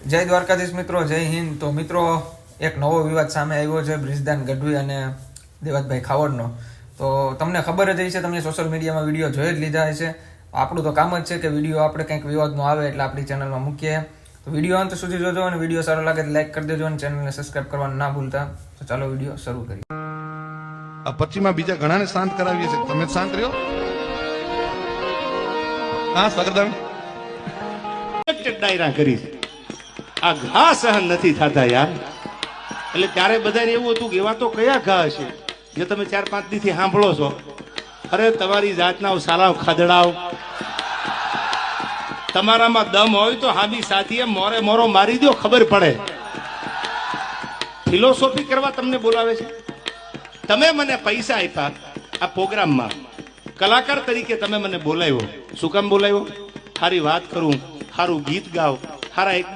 જય દ્વારકાધીશ મિત્રો, જય હિન્દ। તો મિત્રો, એક નવો વિવાદ સામે આવ્યો છે બ્રિજદાન ગઢવી અને દેવતભાઈ ખાવડનો। તો તમને ખબર જ હશે, તમે સોશિયલ મીડિયામાં વિડીયો જોઈ જ લીધા હશે। આપણું તો કામ જ છે કે વિડીયો આપણે કંઈક વિવાદનો આવે એટલે આપણી ચેનલમાં મૂકીએ। તો વિડીયો અંત સુધી જોજો અને વિડીયો સારો લાગે તો લાઈક કરી દેજો અને ચેનલને સબસ્ક્રાઇબ કરવાનું ના ભૂલતા। તો ચાલો વિડીયો શરૂ કરીએ। આ પછીમાં બીજા ઘણાને શાંત કરાવીએ છે, તમે શાંત રહ્યો। હા સ્વાગતદાન ડાયરા કરી આ ઘા સહન નથી થતા યાર। એટલે ત્યારે બધાને એવું હતું કે એવા તો કયા ઘા હશે જે તમે 4-5 દીથી સાંભળો છો। અરે તમારી જાતના સાલાવ ખાધડાવ, તમારામાં દમ હોય તો હાબી સાથીએ મોરે મોરો મારી દો, ખબર પડે। ફિલોસોફી કરવા તમને બોલાવે છે। તમે મને પૈસા આપ્યા આ પ્રોગ્રામમાં, કલાકાર તરીકે તમે મને બોલાવ્યો। શું કામ બોલાવ્યો? સારી વાત કરું, સારું ગીત ગાવ, સારા એક